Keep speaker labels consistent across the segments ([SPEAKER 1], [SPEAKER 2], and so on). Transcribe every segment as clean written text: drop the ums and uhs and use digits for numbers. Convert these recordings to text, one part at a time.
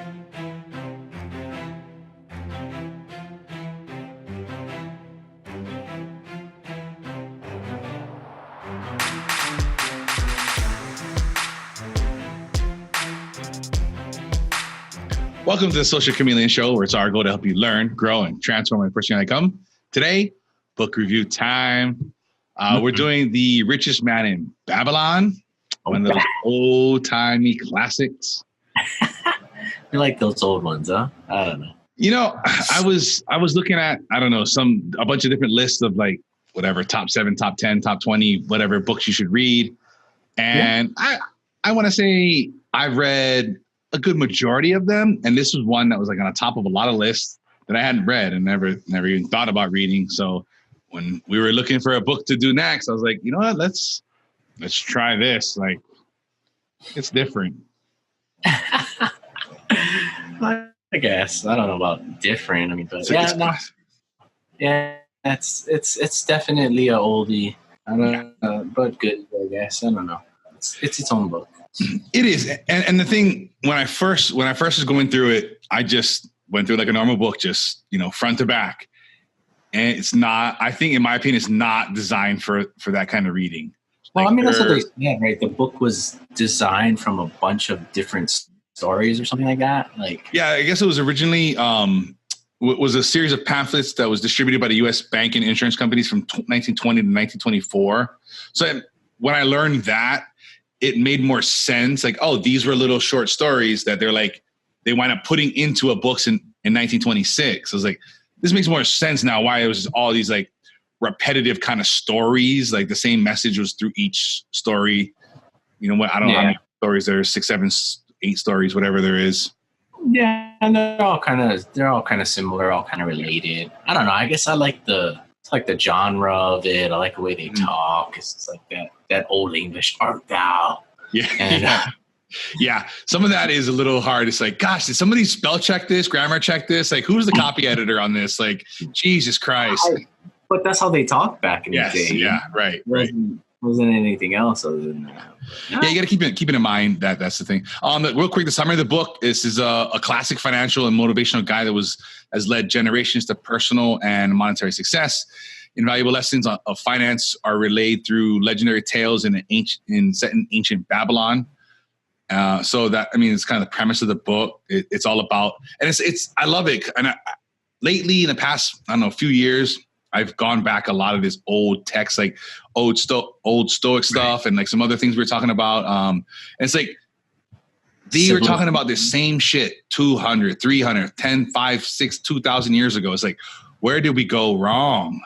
[SPEAKER 1] Welcome to the Social Chameleon Show, where it's our goal to help you learn, grow, and transform your personality. Come today, book review time. We're doing The Richest Man in Babylon, one of those old-timey classics.
[SPEAKER 2] You like those old ones, huh? I don't know.
[SPEAKER 1] You know, I was looking at, I don't know, a bunch of different lists of like whatever, top 7, top 10, top 20, whatever books you should read. And I want to say I've read a good majority of them, and this was one that was like on the top of a lot of lists that I hadn't read and never even thought about reading. So when we were looking for a book to do next, I was like, you know what, let's try this. Like, it's different.
[SPEAKER 2] I guess I don't know about different. I mean, but it's definitely a oldie. I don't know, but good. I guess I don't know. It's its own book.
[SPEAKER 1] It is, and the thing when I first was going through it, I just went through like a normal book, just front to back, and it's not. I think, in my opinion, it's not designed for that kind of reading.
[SPEAKER 2] Well, I mean, that's what they said, right? The book was designed from a bunch of different stories or something like that. Like,
[SPEAKER 1] yeah, I guess it was originally was a series of pamphlets that was distributed by the U.S. bank and insurance companies from 1920 to 1924. So when I learned that, it made more sense. Like, oh, these were little short stories that they wind up putting into a books in 1926. I was like, this makes more sense now why it was all these like repetitive kind of stories. Like the same message was through each story. You know what? I don't know how many stories there are, 6, 7, 8 stories, whatever there is.
[SPEAKER 2] Yeah, and they're all kind of similar, all kind of related. I don't know. I guess I like the genre of it. I like the way they talk. It's like that old English, art thou.
[SPEAKER 1] Yeah.
[SPEAKER 2] And,
[SPEAKER 1] yeah. Some of that is a little hard. It's like, gosh, did somebody spell check this, grammar check this? Like, who's the copy editor on this? Like, Jesus Christ.
[SPEAKER 2] But that's how they talked back in the day.
[SPEAKER 1] Yeah, right.
[SPEAKER 2] Wasn't anything else other than that.
[SPEAKER 1] Yeah, you got to keep it in mind that that's the thing. Real quick, the summary of the book is a classic financial and motivational guide that has led generations to personal and monetary success. Invaluable lessons of finance are relayed through legendary tales set in ancient Babylon. So that, I mean, it's kind of the premise of the book. It's all about, and I love it. And lately, in the past, I don't know, a few years, I've gone back a lot of this old text, like old Stoic stuff, and like some other things we were talking about. And it's like they were talking about this same shit 200, 300, 10, 5, 6, 2,000 years ago. It's like, where did we go wrong?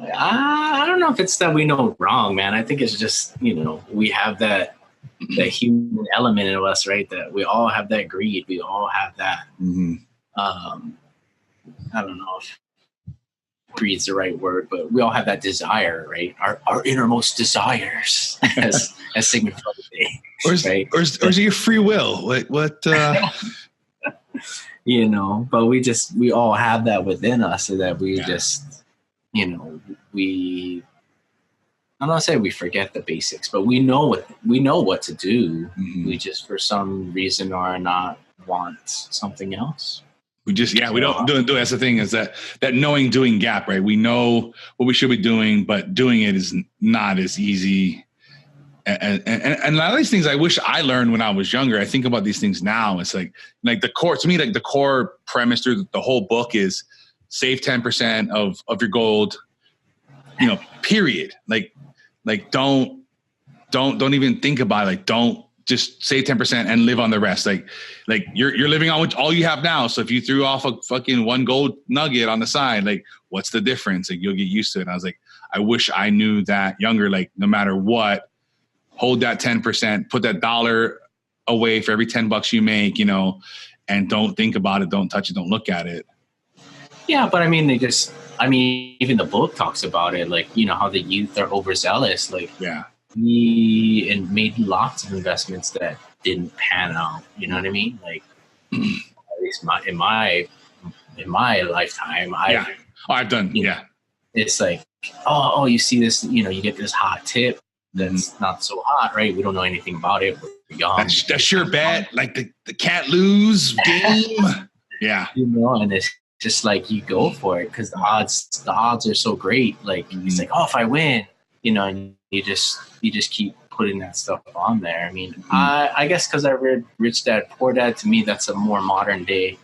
[SPEAKER 2] I don't know if it's that we know wrong, man. I think it's just, we have that human element in us, right? That we all have that greed. We all have that. Mm-hmm. I don't know if greed's the right word, but we all have that desire, right? Our innermost desires, as Sigmund Freud would say. Or is it your free will? What? But we all have that within us, so that we just, I'm not saying we forget the basics, but we know what to do. Mm-hmm. We just, for some reason or not, want something else.
[SPEAKER 1] We don't do it. That's the thing, is that knowing doing gap, right? We know what we should be doing, but doing it is not as easy. And a lot of these things I wish I learned when I was younger. I think about these things now. It's like the core, to me, like the core premise through the whole book is save 10% of your gold, period. Like don't even think about it. Like, don't just save 10% and live on the rest. Like you're living on all you have now. So if you threw off a fucking one gold nugget on the side, like, what's the difference? Like, you'll get used to it. And I was like, I wish I knew that younger. Like, no matter what, hold that 10%, put that $1 away for every $10 you make, and don't think about it. Don't touch it. Don't look at it.
[SPEAKER 2] Yeah. But I mean, even the book talks about it. Like, how the youth are overzealous. Like,
[SPEAKER 1] yeah.
[SPEAKER 2] And made lots of investments that didn't pan out. You know what I mean? Like, at least in my lifetime, I've
[SPEAKER 1] done. Yeah.
[SPEAKER 2] It's like, you see this, you get this hot tip, that's not so hot, right? We don't know anything about it. We're young.
[SPEAKER 1] That's your bet, like the can't lose game. Yeah.
[SPEAKER 2] And it's just like you go for it because the odds are so great. Like it's like, oh, if I win, and you just keep putting that stuff on there. I mean, I guess because I read Rich Dad Poor Dad, to me that's a more modern day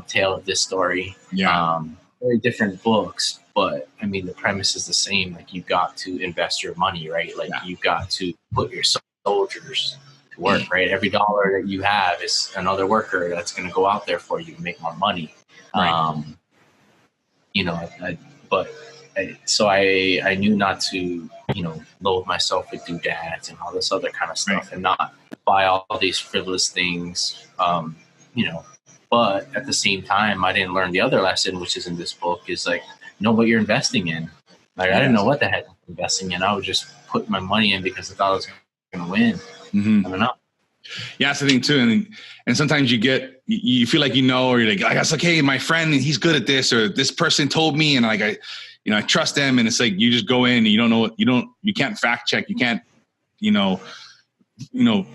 [SPEAKER 2] tale of this story.
[SPEAKER 1] Yeah.
[SPEAKER 2] Very different books, but I mean the premise is the same. Like you got to invest your money, right? Like you got to put your soldiers to work, right? Every dollar that you have is another worker that's going to go out there for you to make more money. Right. So I knew not to, load myself with doodads and all this other kind of stuff, and not buy all these frivolous things, But at the same time, I didn't learn the other lesson, which is in this book, is like, know what you're investing in. Like, I didn't know what the heck I was investing in. I would just put my money in because I thought I was going to win. I don't know.
[SPEAKER 1] Yeah, that's the thing too. And sometimes you feel like, or you're like, I guess, okay, my friend, he's good at this, or this person told me, and like, I trust them. And it's like, you just go in and you don't know, you can't fact check. You can't,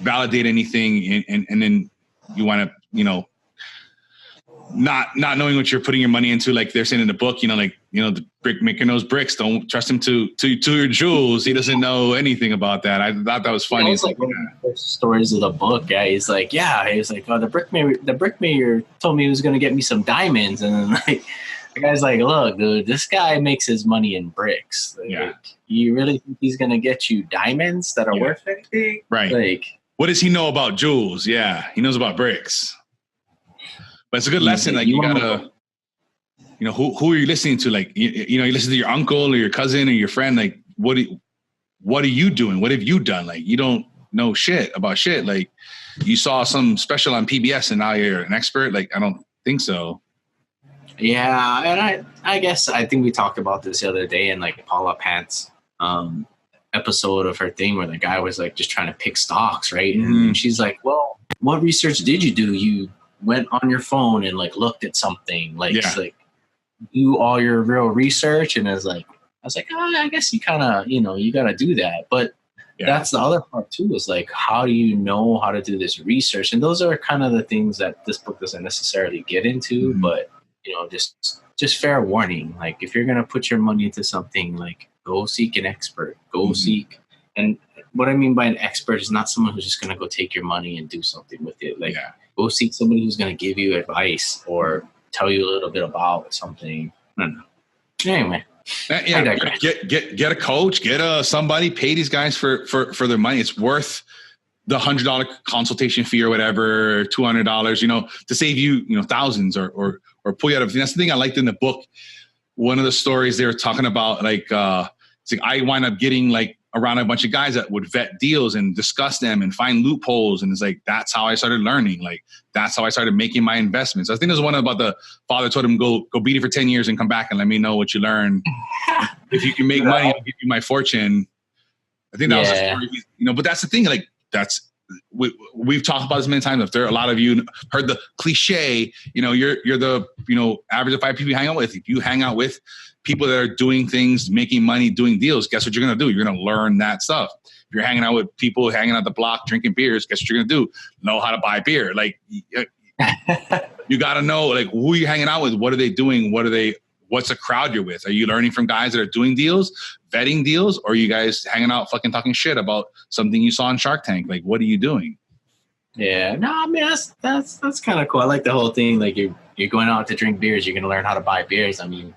[SPEAKER 1] validate anything. And then you want to, not knowing what you're putting your money into, like they're saying in the book, the brick maker knows bricks. Don't trust him to your jewels. He doesn't know anything about that. I thought that was funny.
[SPEAKER 2] It's like one of the first stories of the book. Yeah, he's like, oh, the brickmaker told me he was going to get me some diamonds, and then like the guy's like, look, dude, this guy makes his money in bricks. Like, you really think he's going to get you diamonds that are worth anything?
[SPEAKER 1] Right.
[SPEAKER 2] Like,
[SPEAKER 1] what does he know about jewels? Yeah, he knows about bricks. But it's a good lesson. Like you gotta, who are you listening to? Like, you listen to your uncle or your cousin or your friend. Like, what are you doing? What have you done? Like, you don't know shit about shit. Like, you saw some special on PBS and now you're an expert. Like, I don't think so.
[SPEAKER 2] Yeah, and I think we talked about this the other day in like Paula Pant's episode of her thing where the guy was like just trying to pick stocks, right? And she's like, well, what research did you do? You went on your phone and like looked at something, like like do all your real research. And I was like, I guess you kind of, you got to do that. But that's the other part too, is like, how do you know how to do this research? And those are kind of the things that this book doesn't necessarily get into, but just fair warning. Like if you're going to put your money into something, like go seek an expert, seek. And what I mean by an expert is not someone who's just going to go take your money and do something with it. Like, go seek somebody who's going to give you advice or tell you a little bit about something. I don't know. Anyway,
[SPEAKER 1] get a coach, get somebody, pay these guys for their money. It's worth the $100 consultation fee or whatever, $200, to save you, thousands or pull you out of. That's the thing I liked in the book. One of the stories they were talking about, like, it's like I wind up getting like around a bunch of guys that would vet deals and discuss them and find loopholes. And it's like, that's how I started learning. Like, that's how I started making my investments. I think there's one about the father told him, go beat it for 10 years and come back and let me know what you learn. If you can make money, I'll give you my fortune. I think that was a story, but that's the thing. Like, we've talked about this many times. If there are a lot of you heard the cliche, you're the, average of 5 people you hang out with. If you hang out with people that are doing things, making money, doing deals, guess what you're going to do? You're going to learn that stuff. If you're hanging out with people hanging out the block, drinking beers, guess what you're going to do? Know how to buy beer. Like, you got to know, like, who you're hanging out with. What are they doing? What's the crowd you're with? Are you learning from guys that are doing deals, vetting deals? Or are you guys hanging out fucking talking shit about something you saw on Shark Tank? Like, what are you doing?
[SPEAKER 2] Yeah, no, I mean, that's kind of cool. I like the whole thing. Like, you're going out to drink beers. You're going to learn how to buy beers. I mean,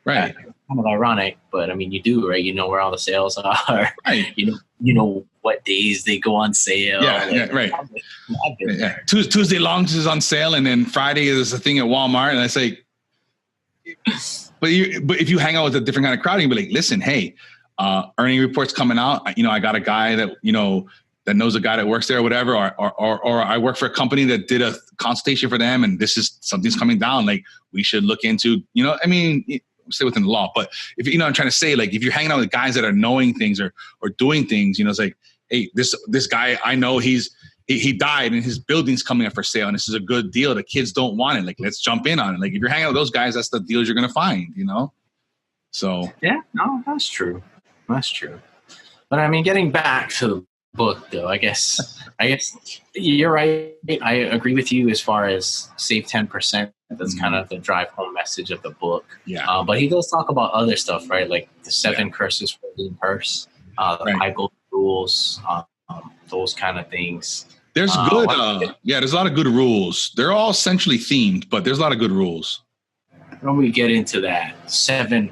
[SPEAKER 1] right.
[SPEAKER 2] Kind of ironic, but I mean, you do, right? You know where all the sales are.
[SPEAKER 1] Right.
[SPEAKER 2] You know what days they go on sale.
[SPEAKER 1] Yeah, right. Tuesday lunch is on sale, and then Friday is a thing at Walmart, and I say, but if you hang out with a different kind of crowd, you be like, listen, hey, earning reports coming out. I got a guy that that knows a guy that works there or whatever, or I work for a company that did a consultation for them, and this is something's coming down. Like, we should look into. I mean, stay within the law, but if I'm trying to say, like, if you're hanging out with guys that are knowing things or doing things, it's like, hey, this guy, I know he died and his building's coming up for sale, and this is a good deal. The kids don't want it. Like, let's jump in on it. Like, if you're hanging out with those guys, that's the deals you're going to find, So.
[SPEAKER 2] Yeah, no, that's true. That's true. But I mean, getting back to the book, though, I guess you're right. I agree with you as far as save 10%. That's kind of the drive home message of the book.
[SPEAKER 1] Yeah.
[SPEAKER 2] But he does talk about other stuff, right? Like the 7 curses for the purse, the 5 golden rules, those kind of things.
[SPEAKER 1] There's there's a lot of good rules. They're all essentially themed, but there's a lot of good rules.
[SPEAKER 2] When we get into that, seven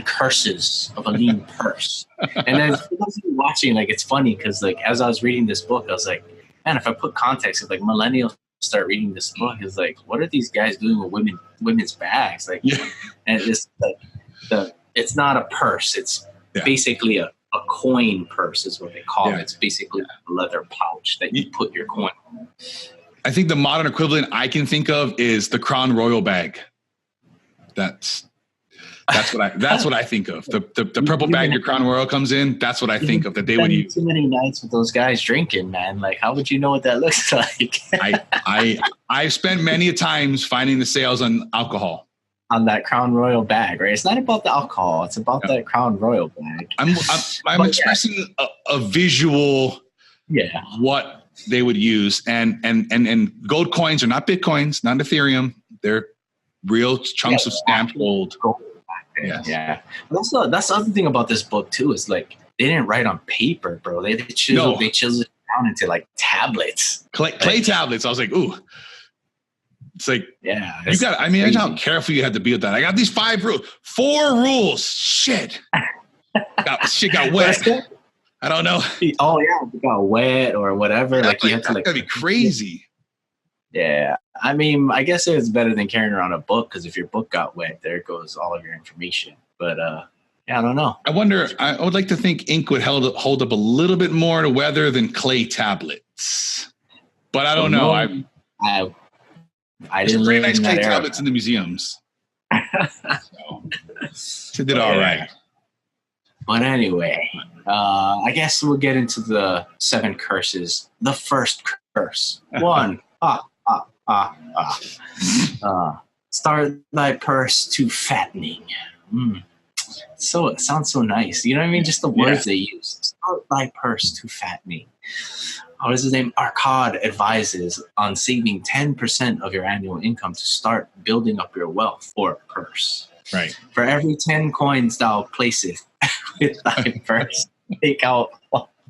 [SPEAKER 2] curses of a lean purse. And then for those of you watching, like, it's funny because, like, as I was reading this book, I was like, man, if I put context, if like millennials start reading this book, it's like, what are these guys doing with women's bags? Like, and it's it's not a purse. It's basically a coin purse is what they call it. It's basically a leather pouch that you put your coin in.
[SPEAKER 1] I think the modern equivalent I can think of is the Crown Royal bag. That's what I think of. The purple bag your Crown Royal comes in. That's what I think of that they would use.
[SPEAKER 2] Too many nights with those guys drinking, man. Like, how would you know what that looks like?
[SPEAKER 1] I've spent many a times finding the sales on alcohol.
[SPEAKER 2] On that Crown Royal bag, right? It's not about the alcohol. It's about that Crown Royal bag.
[SPEAKER 1] I'm expressing a visual. Yeah. What they would use, and gold coins are not Bitcoins, not Ethereum. They're real chunks of stamped gold.
[SPEAKER 2] Yeah. That's the other thing about this book too. Is like they didn't write on paper, bro. They chiseled it down into like tablets,
[SPEAKER 1] clay tablets. I was like, ooh. It's like, you got. I mean, imagine how careful you had to be with that. I got these 5 rules, 4 rules. Shit, shit got wet. I don't know.
[SPEAKER 2] Oh yeah, it got wet or whatever. Like you had to like.
[SPEAKER 1] That'd be crazy.
[SPEAKER 2] Yeah, I mean, I guess it's better than carrying around a book because if your book got wet, there goes all of your information. But I don't know.
[SPEAKER 1] I wonder. I would like to think ink would hold up a little bit more to weather than clay tablets, but I don't know.
[SPEAKER 2] I didn't
[SPEAKER 1] very nice clay tablets in the museums. So did all right.
[SPEAKER 2] But anyway, I guess we'll get into the 7 curses. The first curse. 1. Start thy purse to fattening. So it sounds so nice. You know what I mean? Just the words they use. Start thy purse to fattening. What is his name? Arkad advises on saving 10% of your annual income to start building up your wealth or purse.
[SPEAKER 1] Right.
[SPEAKER 2] For every 10 coins thou placeth with thy purse, take out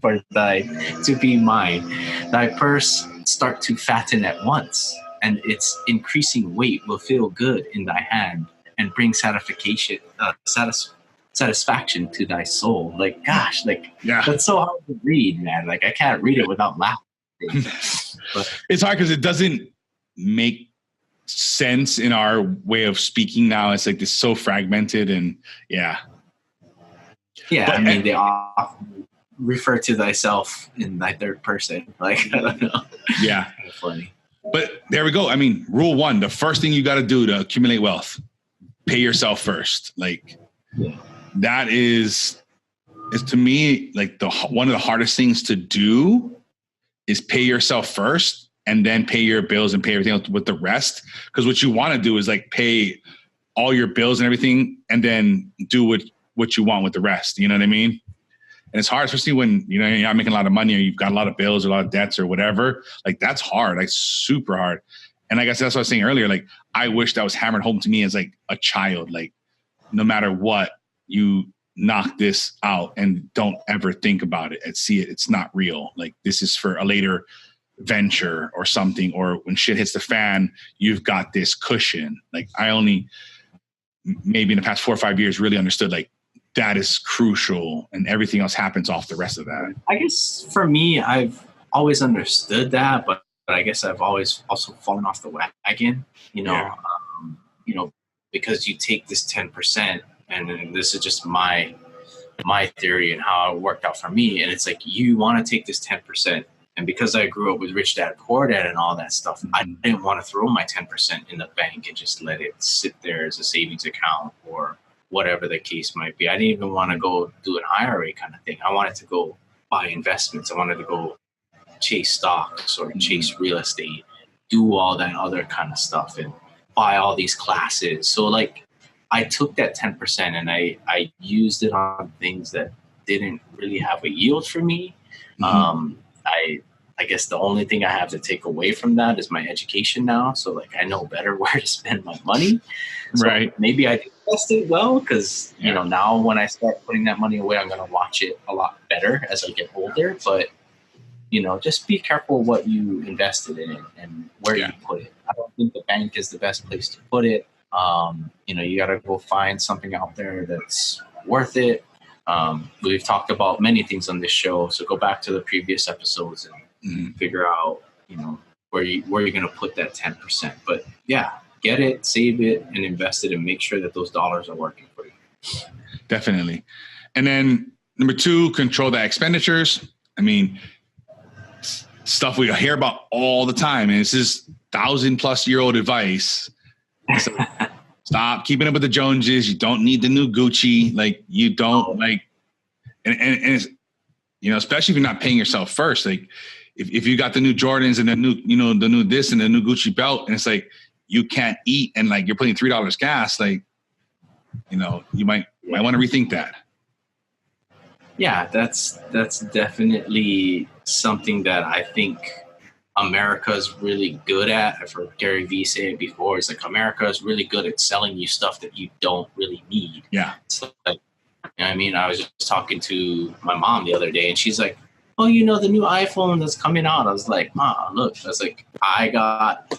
[SPEAKER 2] for thy to be mine. Thy purse start to fatten at once, and its increasing weight will feel good in thy hand and bring satisfaction to thy soul. Like, gosh, that's so hard to read, man. Like, I can't read it without laughing. But
[SPEAKER 1] it's hard because it doesn't make sense in our way of speaking now. It's like this so fragmented and but,
[SPEAKER 2] I mean, they often refer to thyself in thy third person. Like, I don't know.
[SPEAKER 1] Yeah.
[SPEAKER 2] Funny.
[SPEAKER 1] But there we go. I mean, rule 1, the first thing you got to do to accumulate wealth, pay yourself first. Like, that is to me, like one of the hardest things to do is pay yourself first and then pay your bills and pay everything else with the rest. Because what you want to do is like pay all your bills and everything and then do what you want with the rest. You know what I mean? And it's hard, especially when, you know, you're not making a lot of money or you've got a lot of bills or a lot of debts or whatever. Like, that's hard, like super hard. And I guess that's what I was saying earlier. Like, I wish that was hammered home to me as like a child. Like, no matter what, you knock this out and don't ever think about it and see it. It's not real. Like, this is for a later venture or something, or when shit hits the fan, you've got this cushion. Like, I only maybe in the past 4 or 5 years really understood like that is crucial and everything else happens off the rest of that.
[SPEAKER 2] I guess for me, I've always understood that, but I guess I've always also fallen off the wagon, you know, because you take this 10%, and then this is just my theory and how it worked out for me. And it's like, you want to take this 10%. And because I grew up with Rich Dad, Poor Dad and all that stuff, I didn't want to throw my 10% in the bank and just let it sit there as a savings account or whatever the case might be. I didn't even want to go do an IRA kind of thing. I wanted to go buy investments. I wanted to go chase stocks or chase real estate, do all that other kind of stuff and buy all these classes. So like, I took that 10% and I used it on things that didn't really have a yield for me. I guess the only thing I have to take away from that is my education now. So like I know better where to spend my money. So
[SPEAKER 1] right.
[SPEAKER 2] maybe I invested well because, you know, now when I start putting that money away, I'm going to watch it a lot better as I get older. But, you know, just be careful what you invested in and where you put it. I don't think the bank is the best place to put it. You know, you got to go find something out there that's worth it. We've talked about many things on this show. So go back to the previous episodes and figure out, you know, where you're going to put that 10%. But yeah, get it, save it, and invest it, and make sure that those dollars are working for you.
[SPEAKER 1] Definitely. And then number 2, control the expenditures. I mean, stuff we hear about all the time, and this is 1,000+ advice. So stop keeping up with the Joneses. You don't need the new Gucci. Like you don't and it's, you know, especially if you're not paying yourself first. Like if you got the new Jordans and the new, you know, the new this and the new Gucci belt, and it's like you can't eat and like you're putting $3 gas, like, you know, you might want to rethink that.
[SPEAKER 2] Yeah, that's definitely something that I think America's really good at. I've heard Gary Vee say it before. It's like America is really good at selling you stuff that you don't really need.
[SPEAKER 1] Yeah.
[SPEAKER 2] So, like, you know what I mean? I was just talking to my mom the other day, and she's like, "Oh, you know, the new iPhone that's coming out." I was like, "Ma, look." I was like,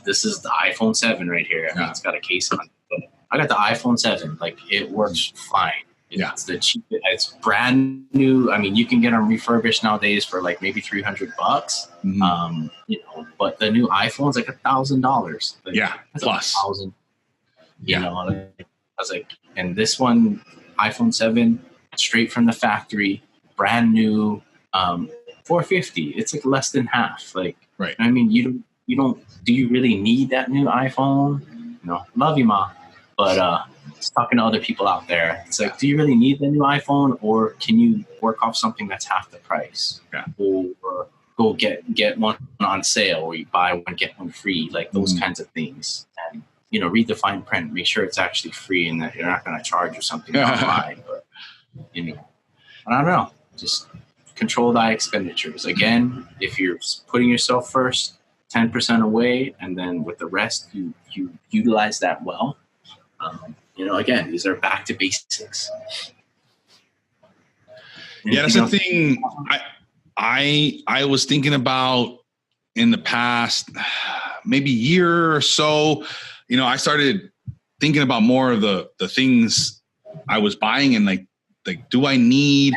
[SPEAKER 2] this is the iPhone 7 right here. I mean, it's got a case on it, but I got the iPhone 7. Like, it works fine. It's the cheapest. It's brand new. I mean, you can get them refurbished nowadays for like maybe $300. You know, but the new iPhone's like $1,000. Like,
[SPEAKER 1] plus
[SPEAKER 2] $1,000. You know, like, I was like, and this one, iPhone 7, straight from the factory, brand new, $450. It's like less than half. Like,
[SPEAKER 1] right.
[SPEAKER 2] I mean, you don't. Do you really need that new iPhone? No, love you, Ma, but just talking to other people out there, it's like, do you really need the new iPhone, or can you work off something that's half the price?
[SPEAKER 1] Yeah.
[SPEAKER 2] Or go get one on sale, or you buy one get one free, like those kinds of things. And you know, read the fine print, make sure it's actually free and that you're not going to charge you something online. But you know, I don't know, just control the expenditures. Again, if you're putting yourself first, 10% away, and then with the rest, you utilize that well. You know, again, these are back to basics.
[SPEAKER 1] Yeah, that's the thing I was thinking about in the past, maybe year or so. You know, I started thinking about more of the things I was buying and like, do I need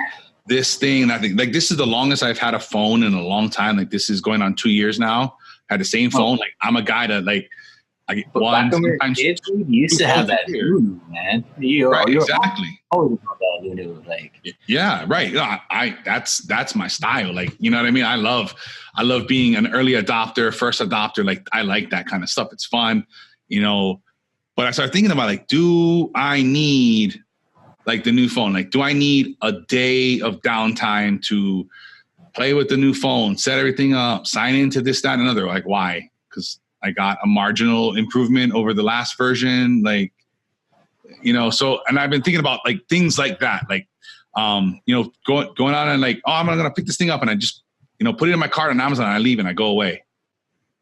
[SPEAKER 1] this thing? And I think like this is the longest I've had a phone in a long time. Like this is going on 2 years now. I had the same phone. Like I'm a guy that like I get one. Sometimes
[SPEAKER 2] kids, you used to have that new, man.
[SPEAKER 1] Right, exactly.
[SPEAKER 2] Oh, that new, like
[SPEAKER 1] yeah, right. I that's my style. Like, you know what I mean? I love being an early adopter, first adopter. Like I like that kind of stuff. It's fun, you know. But I started thinking about like, do I need like the new phone? Like, do I need a day of downtime to play with the new phone, set everything up, sign into this, that, and another? Like, why? Because I got a marginal improvement over the last version. Like, you know, so, and I've been thinking about like things like that, like, you know, going on and like, oh, I'm going to pick this thing up. And I just, you know, put it in my cart on Amazon and I leave and I go away.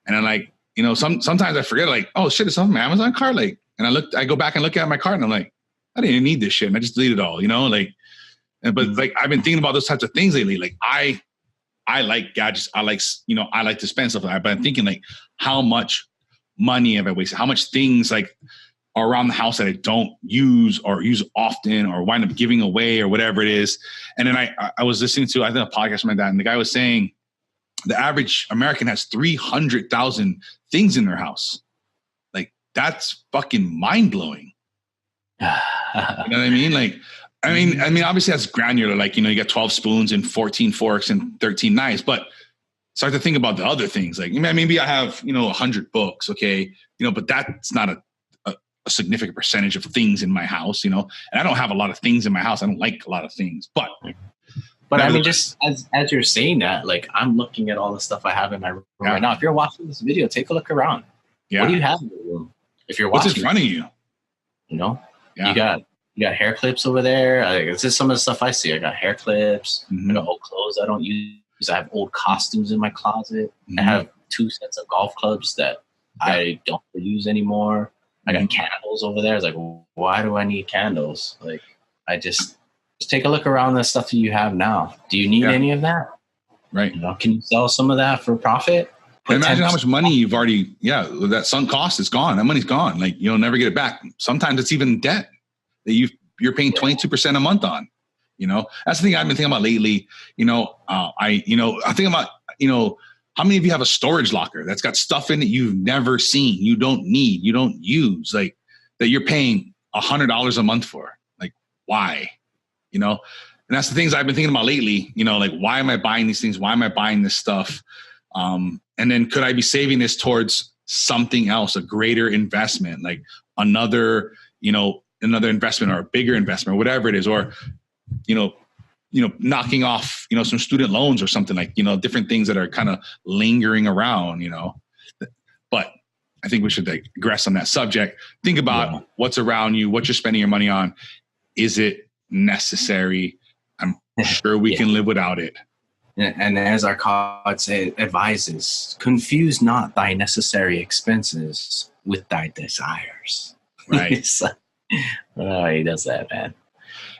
[SPEAKER 1] And I'm like, you know, sometimes I forget like, oh shit, it's on my Amazon cart. Like, and I go back and look at my cart and I'm like, I didn't even need this shit. And I just delete it all, you know, like, but like, I've been thinking about those types of things lately. Like I like gadgets. I like to spend stuff like that, but I'm thinking like, how much money have I wasted? How much things like are around the house that I don't use or use often or wind up giving away or whatever it is. And then I was listening to, I think a podcast like that. And the guy was saying the average American has 300,000 things in their house. Like that's fucking mind blowing. You know what I mean? Like, I mean, obviously that's granular. Like, you know, you got 12 spoons and 14 forks and 13 knives, but start to think about the other things. Like maybe I have, you know, 100 books. Okay. You know, but that's not a significant percentage of things in my house, you know, and I don't have a lot of things in my house. I don't like a lot of things, but
[SPEAKER 2] I mean, just as you're saying that, like I'm looking at all the stuff I have in my room right now. If you're watching this video, take a look around. Yeah. What do you have in your room? If you're watching,
[SPEAKER 1] what's in front of you?
[SPEAKER 2] You know, you got You got hair clips over there. This is some of the stuff I see. I got hair clips. I got old clothes I don't use. I have old costumes in my closet. I have 2 sets of golf clubs that I don't use anymore. I got candles over there. It's like, why do I need candles? Like, I just take a look around the stuff that you have now. Do you need any of that?
[SPEAKER 1] Right.
[SPEAKER 2] You know, can you sell some of that for profit?
[SPEAKER 1] And imagine how much money you've already, that sunk cost is gone. That money's gone. Like, you'll never get it back. Sometimes it's even debt that you're paying 22% a month on. You know, that's the thing I've been thinking about lately. I think about, how many of you have a storage locker that's got stuff in it you've never seen, you don't need, you don't use, like that you're paying $100 a month for? Like, why? And that's the things I've been thinking about lately. Like, why am I buying these things? Why am I buying this stuff? And then could I be saving this towards something else, a greater investment, like another investment or a bigger investment or whatever it is, or, knocking off, some student loans or something, like, different things that are kind of lingering around, but I think we should digress on that subject. Think about what's around you, what you're spending your money on. Is it necessary? I'm sure we can live without it.
[SPEAKER 2] And as Arkad advises, confuse not thy necessary expenses with thy desires.
[SPEAKER 1] Right.
[SPEAKER 2] He does that, man.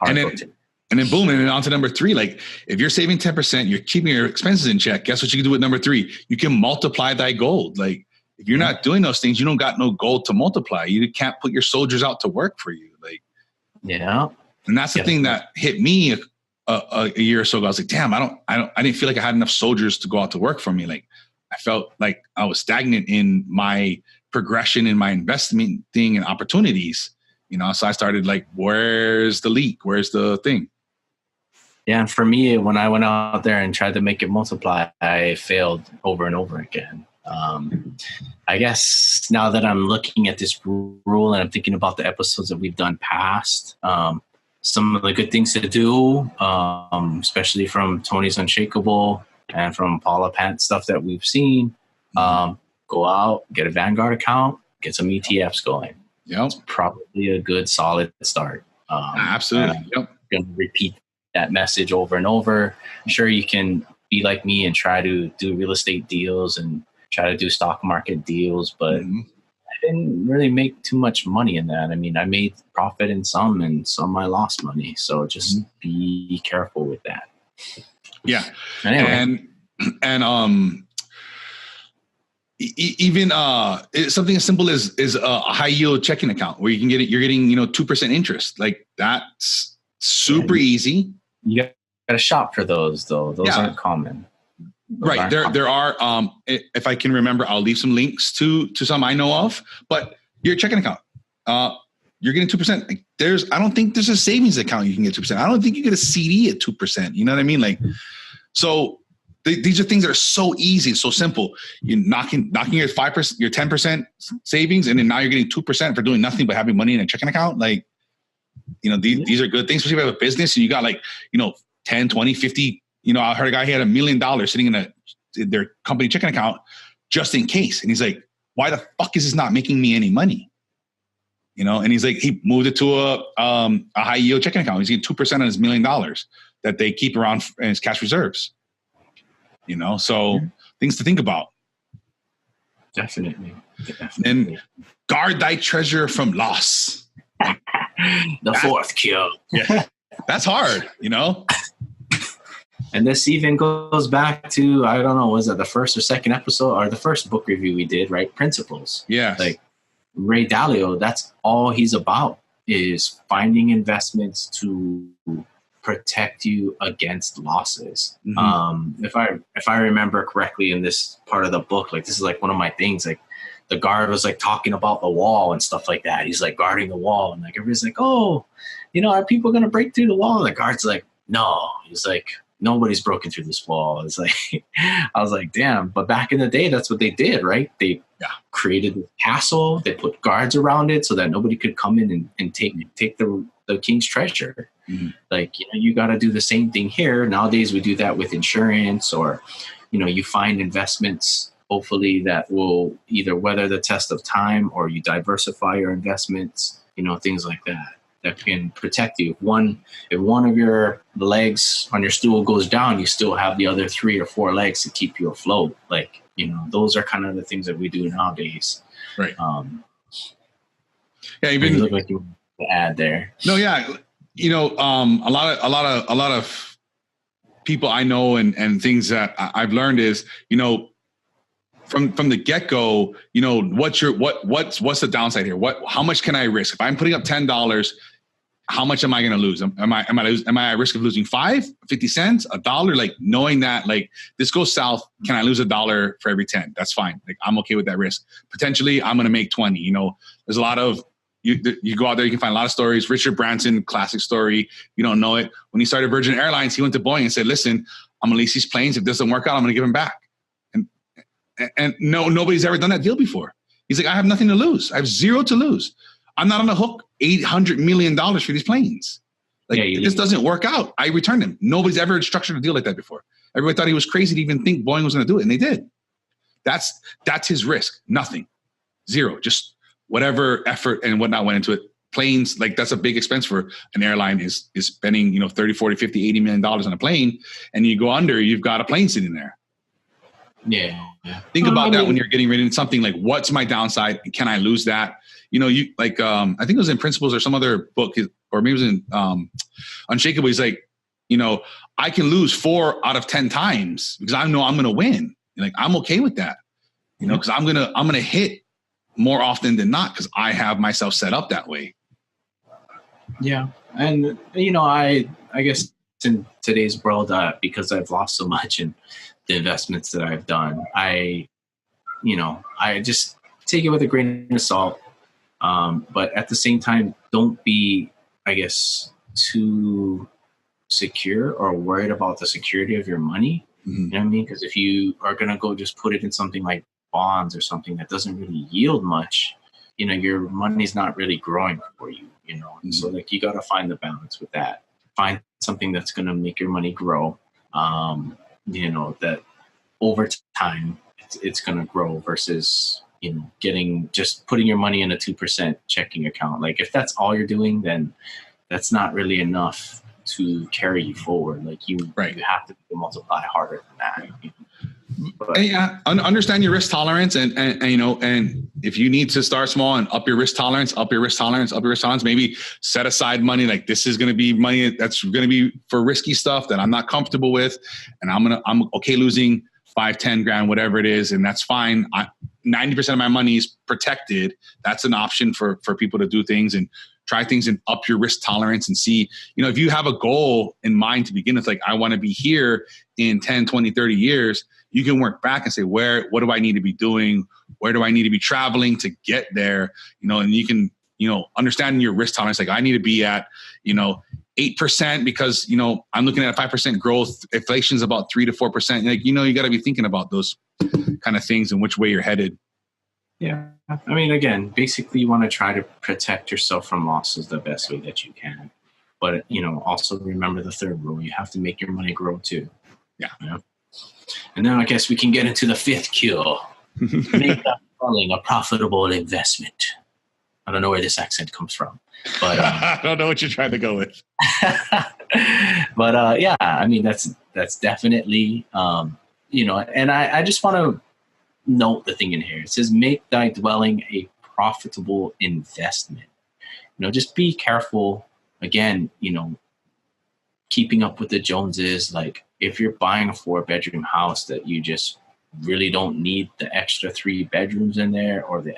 [SPEAKER 1] And then boom, and then on to number 3. Like, if you're saving 10%, you're keeping your expenses in check. Guess what you can do with number 3? You can multiply thy gold. Like, if you're not doing those things, you don't got no gold to multiply. You can't put your soldiers out to work for you. Like, and that's the thing that hit me a year or so ago. I was like, damn, I didn't feel like I had enough soldiers to go out to work for me. Like, I felt like I was stagnant in my progression in my investment thing and opportunities. So I started like, where's the leak? Where's the thing?
[SPEAKER 2] Yeah, and for me, when I went out there and tried to make it multiply, I failed over and over again. I guess now that I'm looking at this rule and I'm thinking about the episodes that we've done past, some of the good things to do, especially from Tony's Unshakable and from Paula Pant stuff that we've seen, go out, get a Vanguard account, get some ETFs going.
[SPEAKER 1] Yep.
[SPEAKER 2] It's probably a good, solid start.
[SPEAKER 1] Absolutely.
[SPEAKER 2] Yep. I'm going to repeat that message over and over. Sure, you can be like me and try to do real estate deals and try to do stock market deals, but I didn't really make too much money in that. I mean, I made profit in some and some I lost money. So just be careful with that.
[SPEAKER 1] Yeah.
[SPEAKER 2] Anyway.
[SPEAKER 1] And even something as simple as a high yield checking account where you're getting 2% interest. Like, that's super easy.
[SPEAKER 2] You got to shop for those though. Those aren't common.
[SPEAKER 1] Right. There are, if I can remember, I'll leave some links to some I know of, but your checking account, you're getting 2%. Like, I don't think there's a savings account you can get 2%. I don't think you get a CD at 2%. You know what I mean? Like, so these are things that are so easy, so simple. You're knocking your 5%, your 10% savings, and then now you're getting 2% for doing nothing but having money in a checking account. Like, these are good things, especially if you have a business and you got 10, 20, 50. I heard a guy, he had $1 million sitting in their company checking account just in case. And he's like, why the fuck is this not making me any money? And he's like, he moved it to a high yield checking account. He's getting 2% on his $1 million that they keep around in his cash reserves. So things to think about.
[SPEAKER 2] Definitely.
[SPEAKER 1] And guard thy treasure from loss.
[SPEAKER 2] The fourth cue.
[SPEAKER 1] Yeah. That's hard,
[SPEAKER 2] And this even goes back to, I don't know, was it the first or second episode or the first book review we did, right? Principles.
[SPEAKER 1] Yeah.
[SPEAKER 2] Like Ray Dalio, that's all he's about, is finding investments to protect you against losses. If I remember correctly in this part of the book, like this is like one of my things, like the guard was like talking about the wall and stuff like that. He's like guarding the wall and like everybody's like, oh, are people going to break through the wall? And the guard's like, no. He's like, nobody's broken through this wall. It's like, I was like, damn. But back in the day, that's what they did, right? They created a castle. They put guards around it so that nobody could come in and take the king's treasure. Like, you got to do the same thing here. Nowadays, we do that with insurance, or, you find investments, hopefully, that will either weather the test of time, or you diversify your investments, things like that. that can protect you. If one of your legs on your stool goes down, you still have the other 3 or 4 legs to keep you afloat. Like, those are kind of the things that we do nowadays.
[SPEAKER 1] Right.
[SPEAKER 2] Yeah, you look like you want to add there.
[SPEAKER 1] No, yeah. A lot of people I know and things that I've learned is, from the get-go, what's the downside here? How much can I risk? If I'm putting up $10, how much am I going to lose? Am I at risk of losing 5, 50 cents, $1? Like, knowing that, like, this goes south, can I lose $1 for every 10? That's fine. Like, I'm okay with that risk. Potentially I'm going to make 20. There's a lot of, you go out there, you can find a lot of stories. Richard Branson, classic story. You don't know it. When he started Virgin Airlines, he went to Boeing and said, listen, I'm going to lease these planes. If it doesn't work out, I'm going to give them back. And nobody's ever done that deal before. He's like, I have nothing to lose. I have zero to lose. I'm not on the hook $800 million for these planes. Like, if this doesn't work out, I return them. Nobody's ever structured a deal like that before. Everybody thought he was crazy to even think Boeing was going to do it, and they did. That's his risk. Nothing. Zero. Just whatever effort and whatnot went into it. Planes, like, that's a big expense for an airline, is spending 30, 40, 50, $80 million on a plane, and you go under, you've got a plane sitting there.
[SPEAKER 2] Yeah.
[SPEAKER 1] Think about that when you're getting ready to something like, what's my downside? Can I lose that? I think it was in Principles or some other book, or maybe it was in Unshakable. He's like, I can lose 4 out of 10 times because I know I'm going to win. Like, I'm okay with that, because I'm going to hit more often than not because I have myself set up that way.
[SPEAKER 2] Yeah. And, I guess in today's world, because I've lost so much in the investments that I've done, I just take it with a grain of salt. But at the same time, don't be, I guess, too secure or worried about the security of your money. Mm-hmm. You know what I mean? Because if you are going to go just put it in something like bonds or something that doesn't really yield much, your money's not really growing for you, Mm-hmm. So, like, you got to find the balance with that. Find something that's going to make your money grow. That over time it's going to grow versus, putting your money in a 2% checking account. Like, if that's all you're doing, then that's not really enough to carry you forward. Like, you have to multiply harder than that. But,
[SPEAKER 1] understand your risk tolerance, and if you need to start small and up your risk tolerance, maybe set aside money. Like, this is going to be money that's going to be for risky stuff that I'm not comfortable with, and I'm okay losing 5, 10 grand, whatever it is, and that's fine. 90% of my money is protected. That's an option for people to do things and try things and up your risk tolerance and see, if you have a goal in mind to begin with, like, I want to be here in 10, 20, 30 years, you can work back and say, what do I need to be doing? Where do I need to be traveling to get there? And you can, understanding your risk tolerance, like, I need to be at, 8% because, I'm looking at 5% growth. Inflation's about 3 to 4%. Like, you got to be thinking about those kind of things and which way you're headed.
[SPEAKER 2] Yeah. I mean, again, basically you want to try to protect yourself from losses the best way that you can. But, also remember the third rule. You have to make your money grow too.
[SPEAKER 1] Yeah.
[SPEAKER 2] And then I guess we can get into the fifth cure. Make that selling a profitable investment. I don't know where this accent comes from, but
[SPEAKER 1] I don't know what you're trying to go with.
[SPEAKER 2] But I mean, that's definitely, and I just want to note the thing in here. It says, make thy dwelling a profitable investment. Just be careful. Again, keeping up with the Joneses. Like, if you're buying a 4-bedroom house that you just really don't need the extra 3 bedrooms in there or the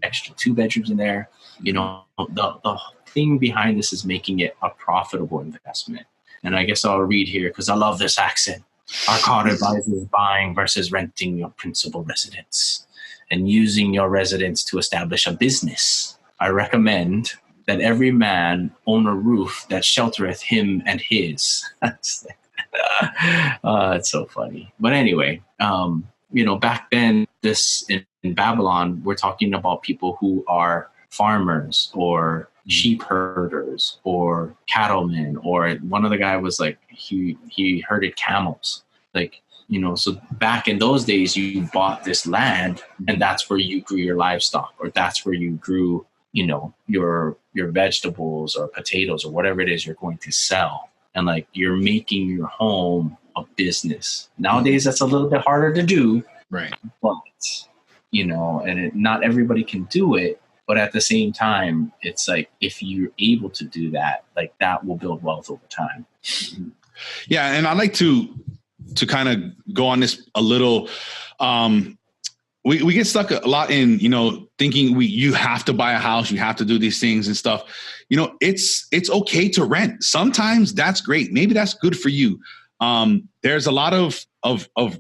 [SPEAKER 2] extra 2 bedrooms in there, the thing behind this is making it a profitable investment. And I guess I'll read here because I love this accent. Arkad advises buying versus renting your principal residence and using your residence to establish a business. I recommend that every man own a roof that sheltereth him and his. It's so funny. But anyway, back then, in Babylon, we're talking about people who are farmers or sheep herders or cattlemen, or one of the guy was like, he herded camels. Like, so back in those days, you bought this land and that's where you grew your livestock, or that's where you grew your vegetables or potatoes or whatever it is you're going to sell. And like, you're making your home a business. Nowadays, that's a little bit harder to do.
[SPEAKER 1] Right.
[SPEAKER 2] But, not everybody can do it. But at the same time, it's like, if you're able to do that, like, that will build wealth over time.
[SPEAKER 1] Yeah. And I'd like to kind of go on this a little. We get stuck a lot in, thinking you have to buy a house, you have to do these things and stuff. It's okay to rent. Sometimes that's great. Maybe that's good for you. There's a lot of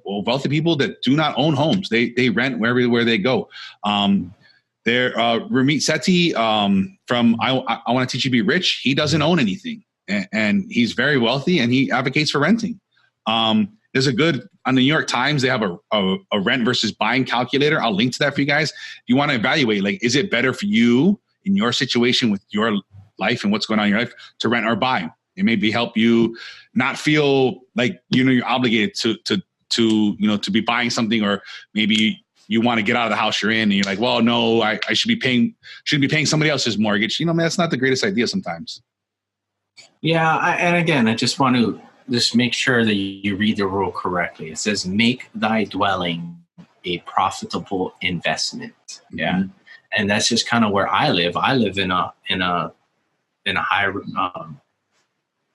[SPEAKER 1] wealthy people that do not own homes. They rent where they go. Ramit Sethi from I Want to Teach You to Be Rich. He doesn't own anything, and he's very wealthy, and he advocates for renting. There's on the New York Times, they have a rent versus buying calculator. I'll link to that for you guys. If you want to evaluate, like, is it better for you in your situation with your life and what's going on in your life to rent or buy? It may help you not feel like, you're obligated to be buying something, or maybe you want to get out of the house you're in and you're like, well, no, I shouldn't be paying somebody else's mortgage. That's not the greatest idea sometimes.
[SPEAKER 2] Yeah. And again, I just want to just make sure that you read the rule correctly. It says, make thy dwelling a profitable investment. Yeah. Mm-hmm. And that's just kind of where I live. I live in a high,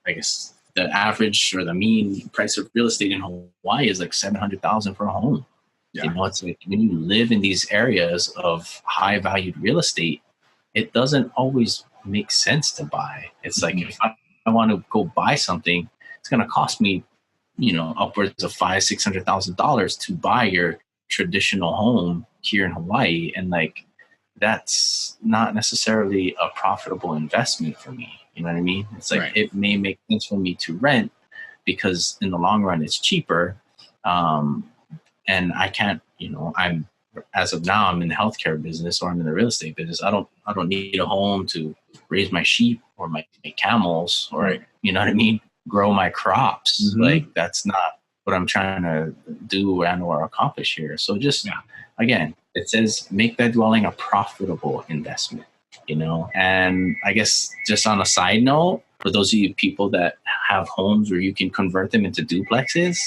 [SPEAKER 2] I guess the average or the mean price of real estate in Hawaii is like $700,000 for a home. Yeah. It's like, when you live in these areas of high valued real estate, it doesn't always make sense to buy. It's like, if I want to go buy something, it's going to cost me, upwards of $500,000-$600,000 to buy your traditional home here in Hawaii. And like, that's not necessarily a profitable investment for me. You know what I mean? It's like, right. It may make sense for me to rent because in the long run it's cheaper. And I can't, as of now, I'm in the healthcare business, or I'm in the real estate business. I don't need a home to raise my sheep or my camels, or, right. You know what I mean? Grow my crops. Mm-hmm. Like, that's not what I'm trying to do or accomplish here. So just, again, it says, make that dwelling a profitable investment, and I guess just on a side note, for those of you people that have homes where you can convert them into duplexes,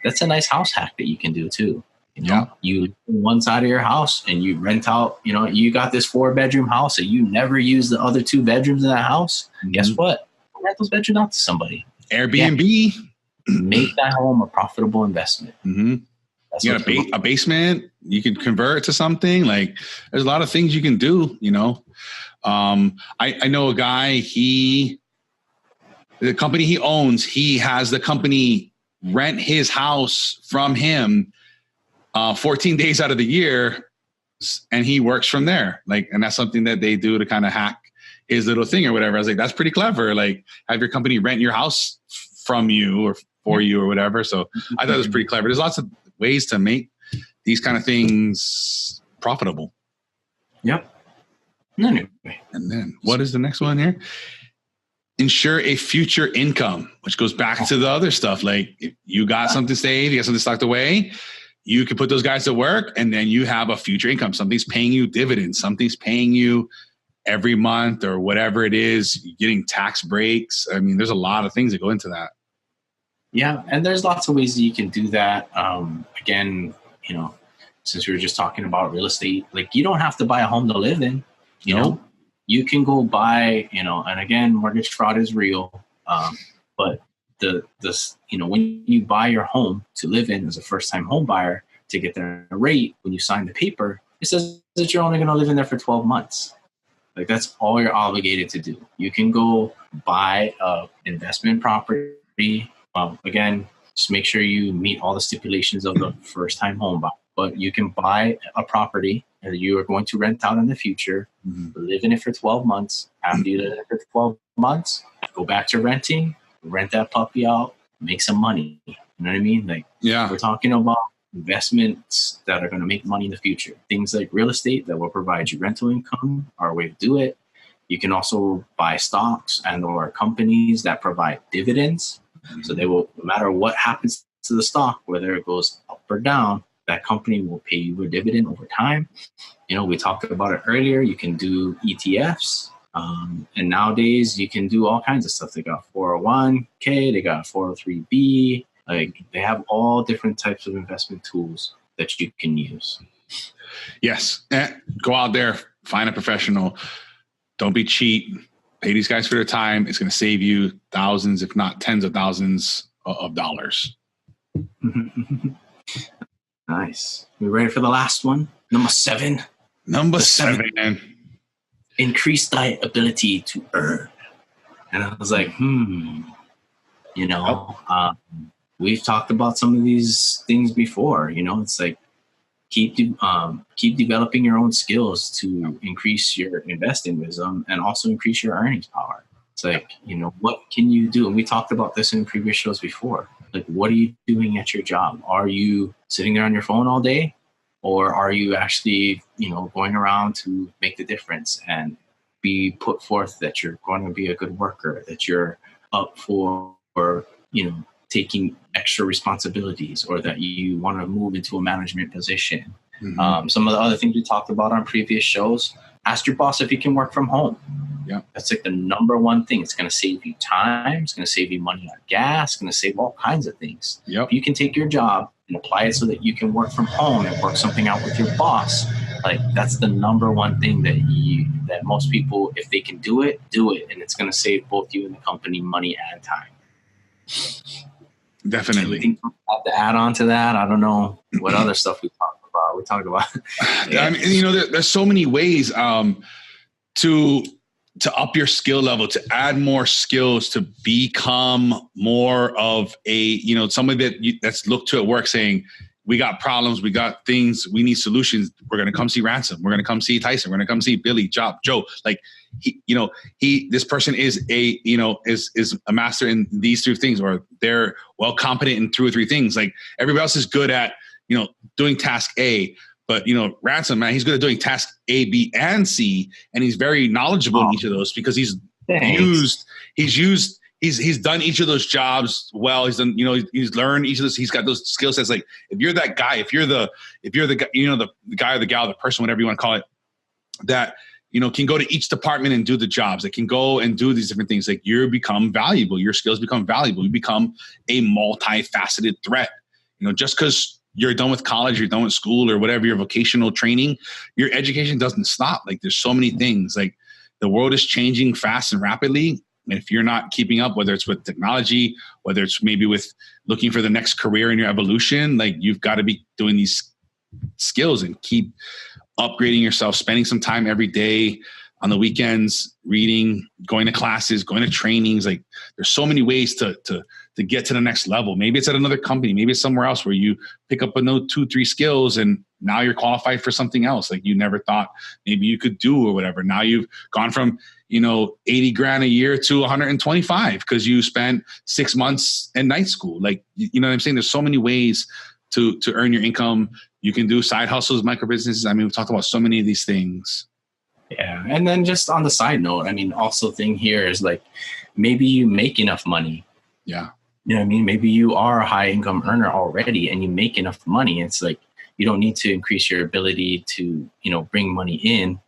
[SPEAKER 2] that's a nice house hack that you can do too. You live in one side of your house and you rent out, you got this 4-bedroom house and you never use the other 2 bedrooms in that house. Mm-hmm. Guess what? Rent those bedrooms out to somebody.
[SPEAKER 1] Airbnb.
[SPEAKER 2] Yeah. Make that home a profitable investment.
[SPEAKER 1] Mm-hmm. You got a basement, you can convert it to something. Like, there's a lot of things you can do, I know a guy, the company he owns, he has the company rent his house from him 14 days out of the year, and he works from there. Like, and that's something that they do to kind of hack his little thing or whatever. I was like, that's pretty clever. Like, have your company rent your house from you or for you or whatever. So I thought it was pretty clever. There's lots of ways to make these kind of things profitable.
[SPEAKER 2] Yep. Anyway.
[SPEAKER 1] And then what is the next one here? Ensure a future income, which goes back to the other stuff. Like, if you got something saved, you got something stocked away, you can put those guys to work, and then you have a future income. Something's paying you dividends. Something's paying you every month or whatever it is. You're getting tax breaks. I mean, there's a lot of things that go into that.
[SPEAKER 2] Yeah, and there's lots of ways that you can do that. Again, since we were just talking about real estate, like, you don't have to buy a home to live in. You can go buy, and again, mortgage fraud is real. But when you buy your home to live in as a first-time home buyer, to get their rate, when you sign the paper, it says that you're only going to live in there for 12 months. Like, that's all you're obligated to do. You can go buy a investment property. Again, just make sure you meet all the stipulations of the first-time home buyer. But you can buy a property that you are going to rent out in the future, live in it for 12 months. After you live in it for 12 months, go back to renting, rent that puppy out, make some money. You know what I mean? Like, we're talking about investments that are going to make money in the future. Things like real estate that will provide you rental income are a way to do it. You can also buy stocks and or companies that provide dividends. So they will, no matter what happens to the stock, whether it goes up or down, that company will pay you a dividend over time. We talked about it earlier. You can do ETFs. And nowadays you can do all kinds of stuff. They got 401k, they got 403b. Like, they have all different types of investment tools that you can use.
[SPEAKER 1] Yes. Go out there, find a professional. Don't be cheap. Pay these guys for their time. It's going to save you thousands, if not tens of thousands of dollars.
[SPEAKER 2] Nice. We ready for the last one? Number 7.
[SPEAKER 1] Number 7.
[SPEAKER 2] Increase thy ability to earn. And I was like, we've talked about some of these things before. It's like, keep developing your own skills to increase your investing wisdom and also increase your earnings power. It's like, what can you do? And we talked about this in previous shows before. Like, what are you doing at your job? Are you sitting there on your phone all day? Or are you actually, going around to make the difference and be put forth that you're going to be a good worker, that you're up for, taking extra responsibilities, or that you want to move into a management position? Some of the other things we talked about on previous shows, ask your boss if you can work from home.
[SPEAKER 1] Yeah,
[SPEAKER 2] that's like the number one thing. It's going to save you time. It's going to save you money on gas. It's going to save all kinds of things.
[SPEAKER 1] Yep.
[SPEAKER 2] If you can take your job and apply it so that you can work from home and work something out with your boss, like, that's the number one thing that most people, if they can do it, and it's going to save both you and the company money and time.
[SPEAKER 1] Definitely.
[SPEAKER 2] Anything have to add on to that? I don't know what other stuff we talked about.
[SPEAKER 1] I mean, there's so many ways to up your skill level, to add more skills, to become more of a, somebody that's looked to at work saying, we got problems, we got things, we need solutions. We're going to come see Ransom. We're going to come see Tyson. We're going to come see Billy, Joe. Like, this person is is a master in these 3 things, or they're well competent in 2 or 3 things. Like, everybody else is good at, doing task A, but Ransom, man, he's good at doing task A, B, and C. And he's very knowledgeable in each of those because he's done each of those jobs well. He's done, he's learned each of those. He's got those skill sets. Like, if you're that guy, if you're the guy, the guy or the gal, the person, whatever you want to call it, that, can go to each department and do the jobs, that can go and do these different things. Like, you become valuable. Your skills become valuable. You become a multifaceted threat. Just because you're done with college, you're done with school, or whatever your vocational training, your education doesn't stop. Like, there's so many things. Like, the world is changing fast and rapidly. And if you're not keeping up, whether it's with technology, whether it's maybe with looking for the next career in your evolution, like, you've got to be doing these skills and keep upgrading yourself, spending some time every day, on the weekends, reading, going to classes, going to trainings. Like, there's so many ways to get to the next level. Maybe it's at another company. Maybe it's somewhere else where you pick up another 2-3 skills and now you're qualified for something else. Like, you never thought maybe you could do or whatever. Now you've gone from, $80,000 a year to 125 because you spent 6 months in night school. Like, you know what I'm saying? There's so many ways to earn your income. You can do side hustles, micro businesses. I mean, we've talked about so many of these things.
[SPEAKER 2] Yeah. And then just on the side note, I mean, also thing here is like, maybe you make enough money.
[SPEAKER 1] Yeah.
[SPEAKER 2] You know what I mean? Maybe you are a high income earner already and you make enough money. It's like, you don't need to increase your ability to, bring money in.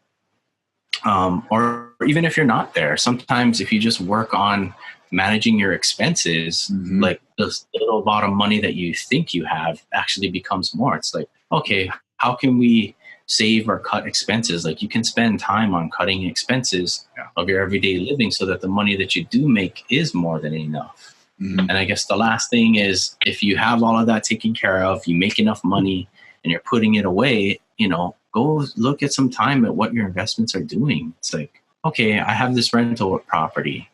[SPEAKER 2] Or even if you're not there, sometimes if you just work on managing your expenses, like, the little amount of money that you think you have actually becomes more. It's like, okay, how can we save or cut expenses? Like, you can spend time on cutting expenses of your everyday living so that the money that you do make is more than enough. And I guess the last thing is, if you have all of that taken care of, you make enough money and you're putting it away, go look at some time at what your investments are doing. It's like, okay, I have this rental property.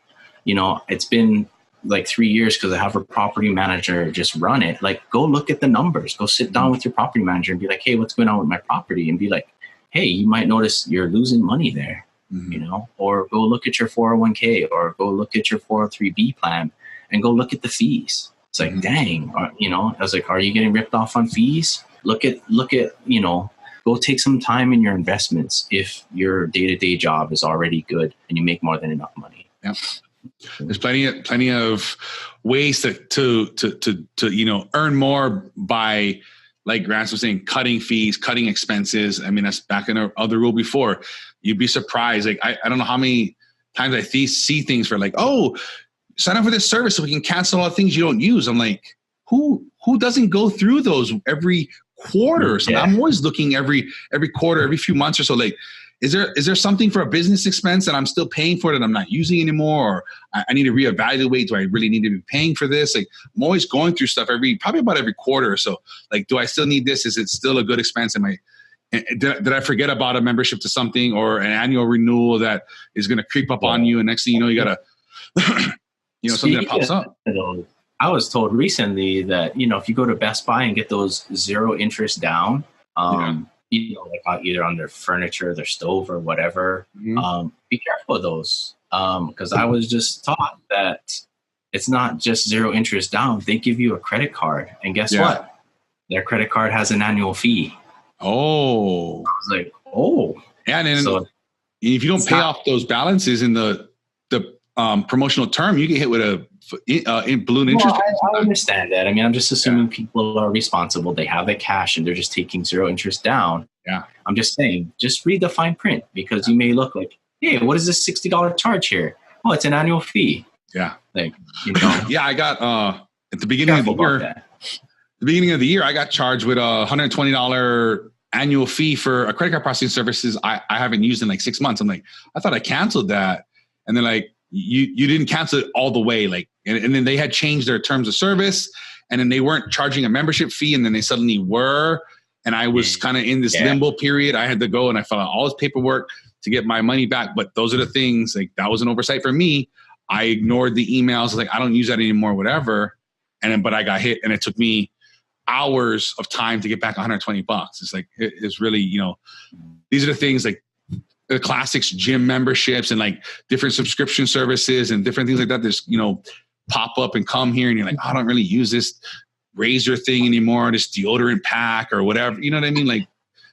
[SPEAKER 2] It's been like 3 years because I have a property manager just run it. Like, go look at the numbers. Go sit down with your property manager and be like, hey, what's going on with my property? And be like, hey, you might notice you're losing money there, or go look at your 401k or go look at your 403b plan and go look at the fees. It's like, dang, I was like, are you getting ripped off on fees? Look at, go take some time in your investments if your day-to-day job is already good and you make more than enough money.
[SPEAKER 1] Yeah. There's plenty of ways to earn more by like Grant was saying, cutting fees, cutting expenses. I mean, that's back in our other rule before. You'd be surprised. Like, I don't know how many times I see things for like, oh, sign up for this service so we can cancel all the things you don't use. I'm like, who doesn't go through those every quarter? So I'm always looking every quarter, every few months or so. Like, is there something for a business expense that I'm still paying for that I'm not using anymore? Or I need to reevaluate. Do I really need to be paying for this? Like, I'm always going through stuff probably about every quarter or so. Like, do I still need this? Is it still a good expense? Did I forget about a membership to something or an annual renewal that is going to creep up on you? And next thing you know, you got to, something that pops up.
[SPEAKER 2] I was told recently that, if you go to Best Buy and get those 0 interest down, like either on their furniture, their stove or whatever, be careful of those. Because I was just taught that it's not just 0 interest down. They give you a credit card. And guess what? Their credit card has an annual fee.
[SPEAKER 1] Oh.
[SPEAKER 2] I was like, oh.
[SPEAKER 1] Yeah, and then if you don't pay off those balances in the promotional term, you get hit with a balloon interest.
[SPEAKER 2] I understand that. I mean, I'm just assuming people are responsible. They have the cash and they're just taking 0 interest down.
[SPEAKER 1] Yeah.
[SPEAKER 2] I'm just saying, just read the fine print because you may look like, hey, what is this $60 charge here? Oh, it's an annual fee.
[SPEAKER 1] Yeah.
[SPEAKER 2] Like,
[SPEAKER 1] Yeah, I got at the beginning of the year. The beginning of the year, I got charged with a $120 annual fee for a credit card processing services I haven't used in like 6 months. I'm like, I thought I canceled that. And they're like, you didn't cancel it all the way. Like, and then they had changed their terms of service and then they weren't charging a membership fee. And then they suddenly were. And I was kind of in this limbo period. I had to go and I filled out all this paperwork to get my money back. But those are the things, like that was an oversight for me. I ignored the emails. Like, I don't use that anymore, whatever. But I got hit and it took me hours of time to get back $120. It's like, it's really, these are the things like the classics, gym memberships and like different subscription services and different things like that. There's, pop up and come here and you're like, I don't really use this razor thing anymore, this deodorant pack or whatever. You know what I mean? Like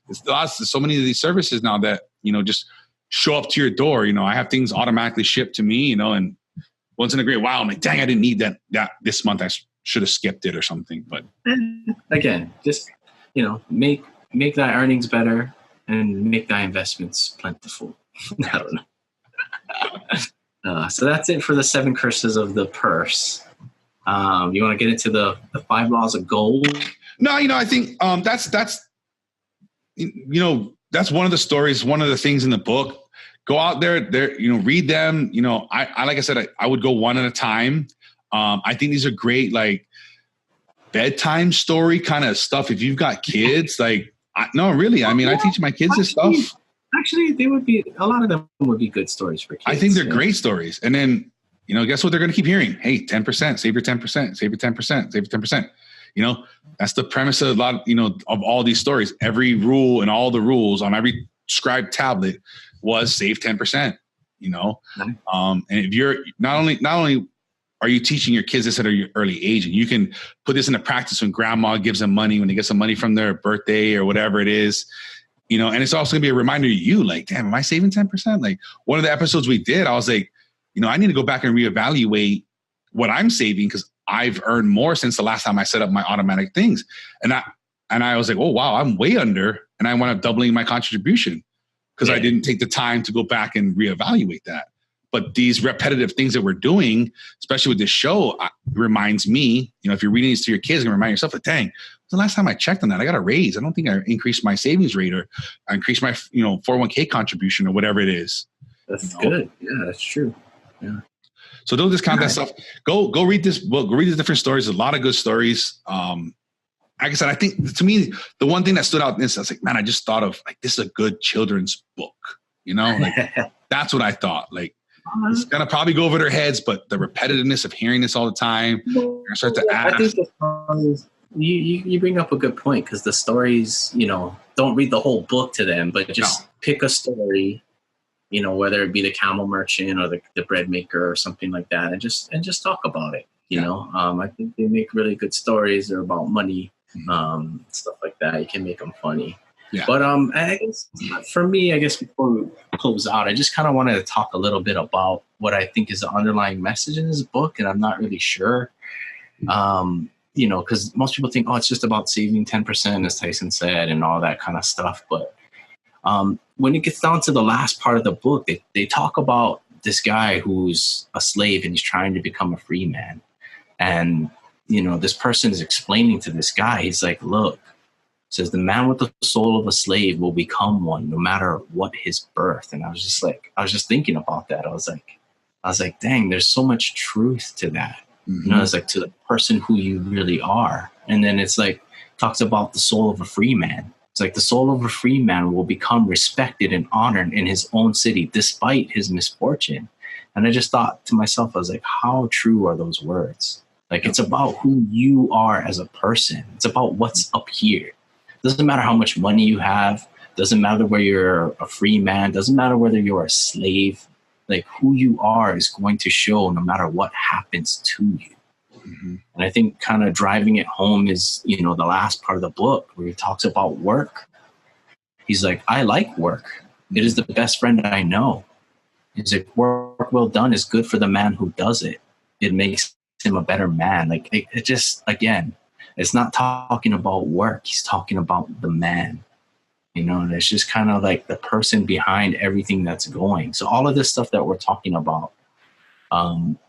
[SPEAKER 1] there's so many of these services now that, just show up to your door. I have things automatically shipped to me, and once in a great while, I'm like, dang, I didn't need that this month. I should have skipped it or something. But
[SPEAKER 2] again, just, make thy earnings better and make thy investments plentiful. I don't know. So that's it for the 7 curses of the purse. You want to get into the 5 laws of gold?
[SPEAKER 1] No, I think that's one of the stories, one of the things in the book. Go out there, read them. I like I said, I would go one at a time. I think these are great, like bedtime story kind of stuff. If you've got kids, like, no, really. I mean, I teach my kids this stuff.
[SPEAKER 2] Actually, a lot of them would be good stories for kids.
[SPEAKER 1] I think they're great stories. And then, guess what they're going to keep hearing? Hey, 10%, save your 10%, save your 10%, save your 10%. That's the premise of a lot, of all these stories. Every rule and all the rules on every scribe tablet was save 10%, and if you're not only are you teaching your kids this at an early age, and you can put this into practice when grandma gives them money, when they get some money from their birthday or whatever it is, and it's also gonna be a reminder to you, like, damn, am I saving 10%? Like one of the episodes we did, I was like, I need to go back and reevaluate what I'm saving because I've earned more since the last time I set up my automatic things. And I was like, oh, wow, I'm way under. And I wound up doubling my contribution because I didn't take the time to go back and reevaluate that. But these repetitive things that we're doing, especially with this show, reminds me, if you're reading these to your kids, and remind yourself, like, dang, the last time I checked on that, I got a raise. I don't think I increased my savings rate or I increased my 401k contribution or whatever it is.
[SPEAKER 2] That's good. Yeah, that's true. Yeah.
[SPEAKER 1] So don't discount that stuff. Go read this book. Go read the different stories. There's a lot of good stories. Like I said, I think to me, the one thing that stood out in this, I was like, man, I just thought of like, this is a good children's book. Like, that's what I thought. Like, it's going to probably go over their heads, but the repetitiveness of hearing this all the time, you're going to start to ask. I think the
[SPEAKER 2] stories, you bring up a good point because the stories, don't read the whole book to them, but just pick a story, whether it be the camel merchant or the bread maker or something like that, and just talk about it. I think they make really good stories. They're about money, stuff like that. You can make them funny. Yeah. But I guess for me, before we close out, I just kind of wanted to talk a little bit about what I think is the underlying message in this book, and I'm not really sure. you know, because most people think, oh, it's just about saving 10%, as Tyson said, and all that kind of stuff. But when it gets down to the last part of the book, they talk about this guy who's a slave and he's trying to become a free man. And, you know, this person is explaining to this guy, he's like, look, says the man with the soul of a slave will become one no matter what his birth. And I was just thinking about that. I was like, dang, there's so much truth to that. Mm-hmm. You know, it's like to the person who you really are. And then it's like, talks about the soul of a free man. It's like the soul of a free man will become respected and honored in his own city, despite his misfortune. And I just thought to myself, I was like, how true are those words? Like, it's about who you are as a person. It's about what's up here. Doesn't matter how much money you have. Doesn't matter whether you're a free man. Doesn't matter whether you're a slave. Like, who you are is going to show no matter what happens to you. Mm-hmm. And I think kind of driving it home is, you know, the last part of the book where he talks about work. He's like, I like work. It is the best friend I know. He's like, work well done is good for the man who does it. It makes him a better man. Like, it just, again, it's not talking about work. He's talking about the man, you know, and it's just kind of like the person behind everything that's going. So all of this stuff that we're talking about,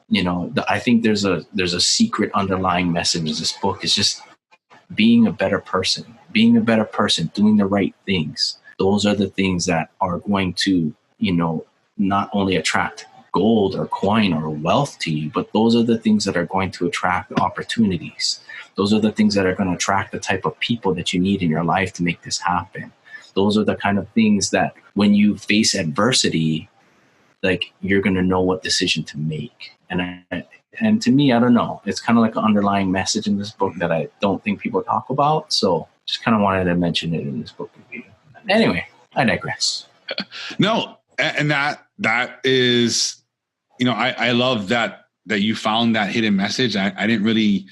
[SPEAKER 2] you know, I think there's a secret underlying message in this book. It's just being a better person, doing the right things. Those are the things that are going to, you know, not only attract gold or coin or wealth to you, but those are the things that are going to attract opportunities. Those are the things that are going to attract the type of people that you need in your life to make this happen. Those are the kind of things that when you face adversity, like, you're going to know what decision to make. And to me, I don't know, it's kind of like an underlying message in this book that I don't think people talk about. So just kind of wanted to mention it in this book review. Anyway, I digress.
[SPEAKER 1] No, and that is, you know, I love that you found that hidden message. I didn't really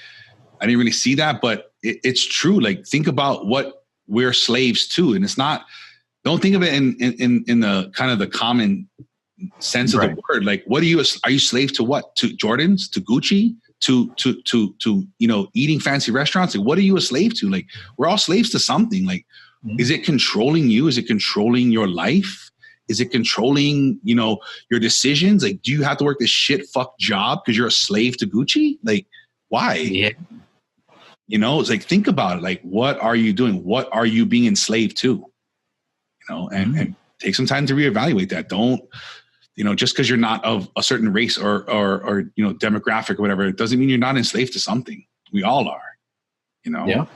[SPEAKER 1] see that, but it's true. Like, think about what we're slaves to, and it's not. Don't think of it in the kind of the common sense of the word. Like, what are you slave to? What? To Jordans? To Gucci? To you know, eating fancy restaurants? Like, what are you a slave to? Like, we're all slaves to something. Like, is it controlling you? Is it controlling your life? Is it controlling, you know, your decisions? Like, do you have to work this shit fuck job because you're a slave to Gucci? Like, why? Yeah. You know, it's like, think about it. Like, what are you doing? What are you being enslaved to? You know, and take some time to reevaluate that. Don't, you know, just because you're not of a certain race or you know, demographic or whatever, it doesn't mean you're not enslaved to something. We all are, you know?
[SPEAKER 2] Yeah.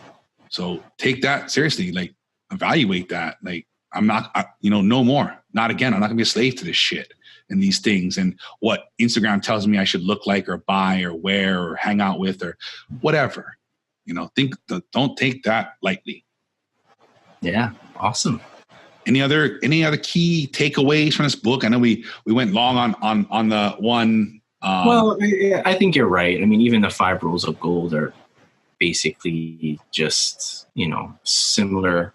[SPEAKER 1] So take that seriously. Like, evaluate that. Like, I'm not, you know, no more, not again. I'm not gonna be a slave to this shit and these things and what Instagram tells me I should look like or buy or wear or hang out with or whatever. You know, don't take that lightly.
[SPEAKER 2] Yeah. Awesome.
[SPEAKER 1] Any other key takeaways from this book? I know we went long on the one.
[SPEAKER 2] Well, I think you're right. I mean, even the 5 rules of gold are basically just, you know, similar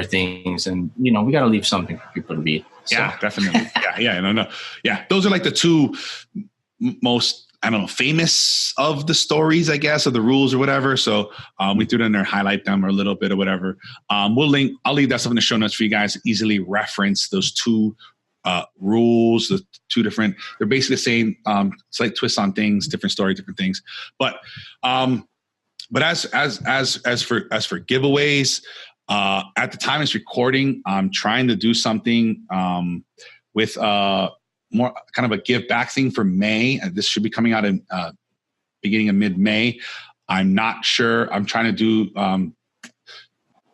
[SPEAKER 2] things, and, you know, we got to leave something for people to read. So.
[SPEAKER 1] Yeah, definitely. No. Yeah, those are like the 2 most, I don't know, famous of the stories, I guess, of the rules or whatever. So we threw it in there, highlight them or a little bit or whatever. I'll leave that stuff in the show notes for you guys to easily reference those 2 rules, the 2 different, they're basically the same, slight twists on things, different story, different things. But as for giveaways, at the time it's recording, I'm trying to do something with more kind of a give back thing for May. This should be coming out in beginning of mid-May. I'm not sure. I'm trying to do. I'm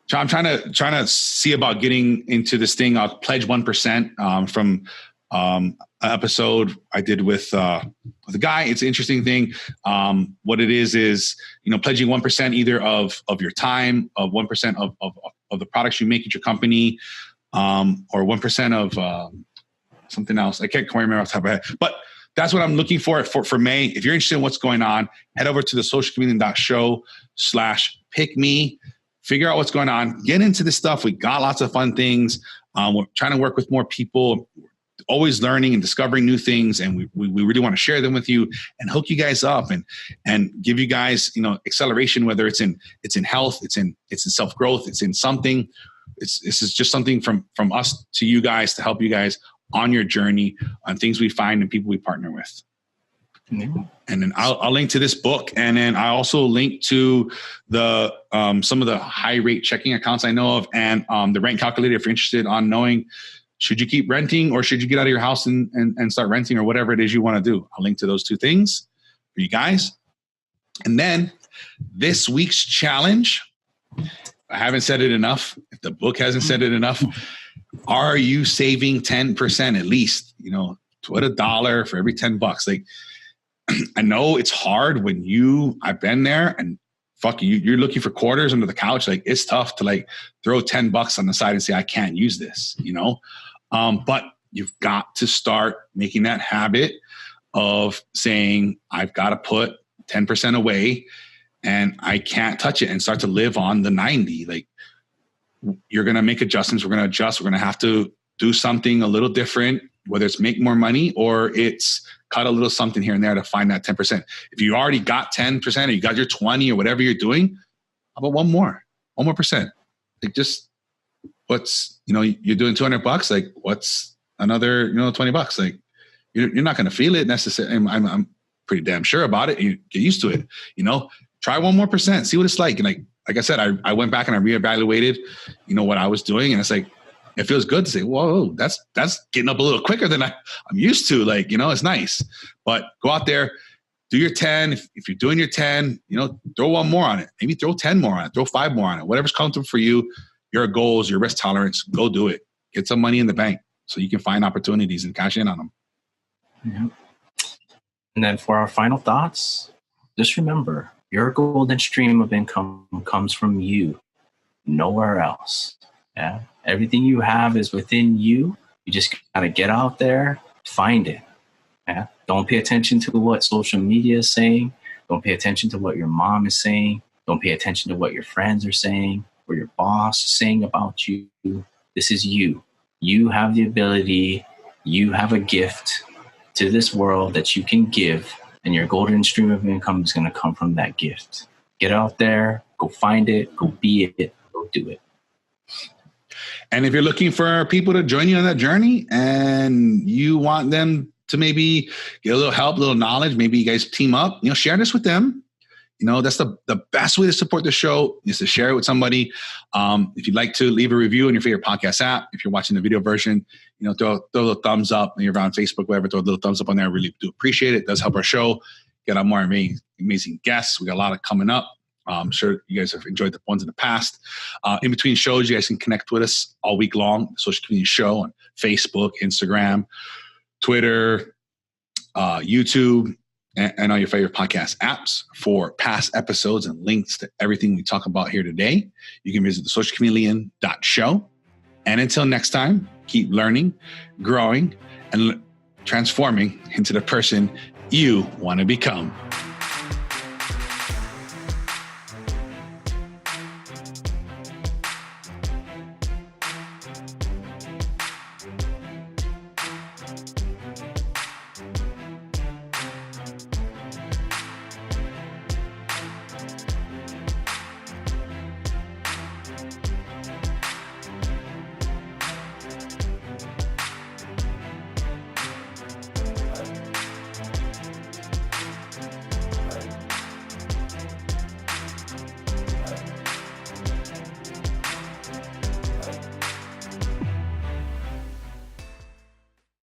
[SPEAKER 1] trying to see about getting into this thing. I'll pledge 1% from an episode I did with a guy. It's an interesting thing. What it is, you know, pledging 1% either of your time, of 1% of the products you make at your company, or 1% of something else. I can't quite remember off the top of my head, but that's what I'm looking for May. If you're interested in what's going on, head over to the socialchameleon.show/pick-me, figure out what's going on, get into this stuff. We got lots of fun things. We're trying to work with more people. always learning and discovering new things. And we really want to share them with you and hook you guys up and give you guys, acceleration, whether it's in health, it's in self-growth, it's in something. This is just something from us to you guys to help you guys on your journey, on things we find and people we partner with. Mm-hmm. And then I'll link to this book. And then I also link to the some of the high rate checking accounts I know of, and the rent calculator if you're interested on knowing, should you keep renting or should you get out of your house and start renting, or whatever it is you want to do. I'll link to those two things for you guys. And then this week's challenge, I haven't said it enough. If the book hasn't said it enough, are you saving 10% at least? Put $1 for every $10. Like, I know it's hard when I've been there, and fuck you, you're looking for quarters under the couch. Like, it's tough to like throw $10 on the side and say, I can't use this, but you've got to start making that habit of saying, I've got to put 10% away and I can't touch it, and start to live on the 90. Like, you're going to make adjustments. We're going to adjust. We're going to have to do something a little different, whether it's make more money or it's cut a little something here and there to find that 10%. If you already got 10% or you got your 20 or whatever you're doing, how about one more percent? Like, just what's, you're doing $200, like what's another, $20? Like, you're not going to feel it necessarily. I'm pretty damn sure about it. You get used to it, try 1 more percent, see what it's like. And like I said, I went back and I reevaluated, what I was doing. And it's like, it feels good to say, whoa, that's getting up a little quicker than I'm used to. Like, it's nice, but go out there, do your 10. If you're doing your 10, throw 1 more on it, maybe throw 10 more on it, throw 5 more on it, whatever's comfortable for you, your goals, your risk tolerance, go do it. Get some money in the bank so you can find opportunities and cash in on them.
[SPEAKER 2] Yeah. And then for our final thoughts, just remember, your golden stream of income comes from you, nowhere else. Yeah. Everything you have is within you. You just got to get out there, find it. Yeah. Don't pay attention to what social media is saying. Don't pay attention to what your mom is saying. Don't pay attention to what your friends are saying or your boss is saying about you. This is you. You have the ability. You have a gift to this world that you can give, and your golden stream of income is going to come from that gift. Get out there, go find it, go be it, go do it.
[SPEAKER 1] And if you're looking for people to join you on that journey and you want them to maybe get a little help, a little knowledge, maybe you guys team up, share this with them. That's the best way to support the show is to share it with somebody. If you'd like to leave a review on your favorite podcast app, if you're watching the video version, throw a little thumbs up. If you're on Facebook, whatever, throw a little thumbs up on there. I really do appreciate it. It does help our show get on more amazing guests. We got a lot of coming up. I'm sure you guys have enjoyed the ones in the past. In between shows, you guys can connect with us all week long. Social Community Show on Facebook, Instagram, Twitter, YouTube, and all your favorite podcast apps for past episodes and links to everything we talk about here today. You can visit thesocialchameleon.show. And until next time, keep learning, growing, and transforming into the person you want to become.